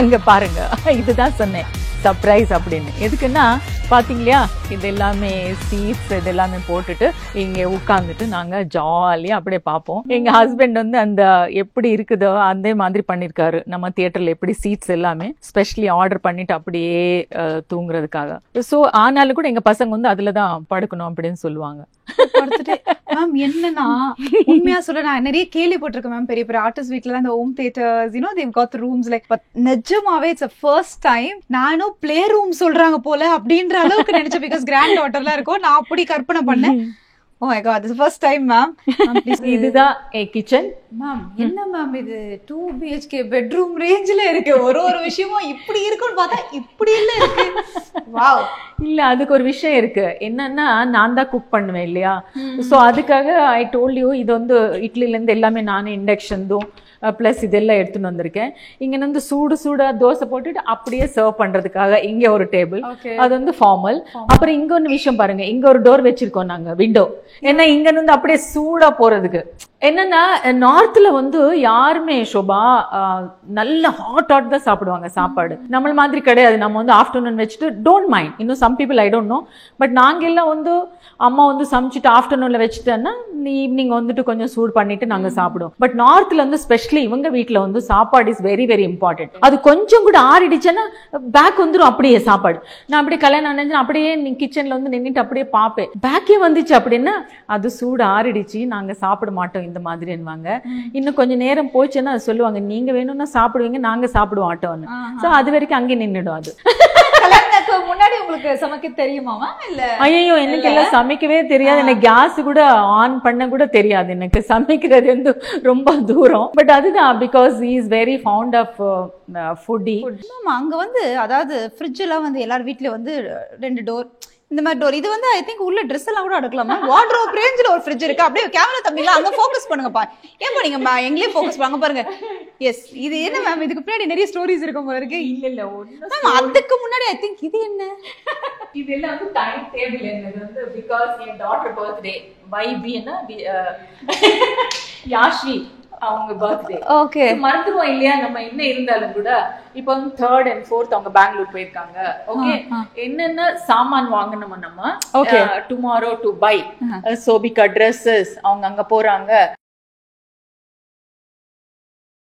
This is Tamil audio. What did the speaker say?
அங்க பாருங்க, இதுதான் சொன்னேன் சர்ப்ரைஸ் அப்படின்னு. எதுக்குன்னா பாத்தீங்களா, இது எல்லாமே சீட்ஸ் இது எல்லாமே போட்டுட்டு இங்க உட்கார்ந்துட்டு நாங்க ஜாலியா அப்படியே பார்ப்போம். எங்க ஹஸ்பண்ட் வந்து அந்த எப்படி இருக்குதோ அதே மாதிரி பண்ணிருக்காரு. நம்ம தியேட்டர்ல எப்படி சீட்ஸ் எல்லாமே ஸ்பெஷலி ஆர்டர் பண்ணிட்டு அப்படியே தூங்குறதுக்காக. சோ ஆனாலும் கூட எங்க பசங்க வந்து அதுலதான் படுக்கணும் அப்படின்னு சொல்லுவாங்க. மேம் என்னன்னா உண்மையா சொல்ல நான் நிறைய கேள்விப்பட்டிருக்கேன் மேம், பெரிய பெரிய ஆர்டிஸ்ட் வீட்ல இந்த home theatres they've got the rooms like, but நிஜமாவே it's a first time நானும் பிளே ரூம் சொல்றாங்க போல அப்படின்ற அளவுக்கு நினைச்சேன். பிகாஸ் கிராண்ட் டாட்டர்லாம் இருக்கும், நான் அப்படி கற்பனை பண்ணேன். Oh my god, this is first time ma'am. இதுதான் கிச்சன். மேம் என்ன மேம் இது 2 BHK பெட்ரூம் ரேஞ்சில இருக்கு, ஒரு விஷயமும் இப்படி இருக்குன்னு பார்த்தா இப்படி இல்ல இருக்கு. வாவ். இல்ல அதுக்கு ஒரு விஷயம் இருக்கு. என்னன்னா நான் தான் குக் பண்ணுவேன் இல்லையா, சோ அதுக்காக ஐ டோல்ட் யூ இது வந்து இட்லில இருந்து எல்லாமே நானே இண்டக்ஷன் தான் பிளஸ் இதெல்லாம் எடுத்துன்னு வந்திருக்கேன். இங்க வந்து சூடா தோசை போட்டுட்டு அப்படியே சர்வ் பண்றதுக்காக இங்க ஒரு டேபிள், அது வந்து ஃபார்மல். அப்புறம் இங்க ஒன்னு விஷயம் பாருங்க, இங்க ஒரு டோர் வச்சிருக்கோம் நாங்க, விண்டோ. ஏன்னா இங்க இருந்து அப்படியே சூடா போறதுக்கு. என்னன்னா நார்த்ல வந்து யாருமே ஷோபா நல்ல ஹாட் தான் சாப்பிடுவாங்க சாப்பாடு, நம்மள மாதிரி கிடையாது. நம்ம வந்து ஆஃப்டர்நூன் வச்சுட்டு டோன்ட் மைண்ட், இன்னும் some people I don't know, but நாங்க எல்லாம் வந்து அம்மா வந்து சமைச்சிட்டு ஆஃப்டர்நூன்ல வச்சுட்டேன்னா ஈவினிங் வந்துட்டு கொஞ்சம் சூடு பண்ணிட்டு நாங்க சாப்பிடுவோம். பட் நார்த்ல வந்து ஸ்பெஷலி இவங்க வீட்டுல வந்து சாப்பாடு இஸ் வெரி வெரி இம்பார்ட்டன்ட். அது கொஞ்சம் கூட ஆறிடுச்சுன்னா பேக் வந்துடும் அப்படியே சாப்பாடு. நான் அப்படியே கல்யாணம் நினைச்சேன் அப்படியே கிச்சன்ல வந்து நின்றுட்டு அப்படியே பார்ப்பேன், பேக்கே வந்துச்சு அப்படின்னா அது சூடு ஆறிடுச்சு நாங்க சாப்பிட மாட்டோம் இந்த மாதிரின்னுவாங்க. இன்னும் கொஞ்சம் நேரம் போச்சுன்னா அது சொல்லுவாங்க, நீங்க வேணும்னா சாப்பிடுவீங்க நாங்க சாப்பிட மாட்டோம்னு. சோ அது வரைக்கும் அங்கே நின்னுடும். அது முன்னாடி உங்களுக்கு சமைக்க தெரியுமா? இல்ல ஐயோ எனக்கு எல்லாம் சமைக்கவே தெரியாது, எனக்கு கேஸ் கூட ஆன் பண்ண கூட தெரியாது, எனக்கு சமைக்கிறது வந்து ரொம்ப தூரம். பட் அதுதான் because he is very fond of foodie. அங்க வந்து அதாவது ஃப்ரிட்ஜ் எல்லாம் வந்து எல்லார் வீட்லயும் வந்து 2 டோர் இந்த மாதிரி டோர். இது வந்து ஐ திங்க் உள்ள ட்ரெஸ் எல்லாம் கூட அடுக்கலாமா? வார்ட்ரோப் ரேஞ்சில ஒரு ஃப்ரிட்ஜ் இருக்கு. அப்படியே கேமரா தம்பிங்களா அங்க ஃபோக்கஸ் பண்ணுங்கப்பா. ஏன் பண்ணீங்க எங்களே ஃபோக்கஸ் பண்ணுங்க பாருங்க. எஸ் இது என்ன மேம், இதுக்கு பின்னாடி நிறைய ஸ்டோரிஸ் இருக்கும் போல இருக்கு. இல்ல மேம் அதுக்கு முன்னாடி ஐ திங்க் இது என்ன, இதெல்லாம் வந்து டைம் டேபிள். என்னது வந்து பிகாஸ் என் டாட்டர் பர்த்டே வைபின்னா யாஷி அவங்க பர்த்டே. ஓகே மறந்துடுவோம் இல்லையா நம்ம என்ன இருந்தாலும் கூட. இப்போ 3rd and 4th அவங்க பெங்களூர் போயிருக்காங்க. ஓகே என்னென்ன சாமான் வாங்கணுமோ நம்ம tomorrow to buy Sobika dresses அவங்க அங்க போறாங்க.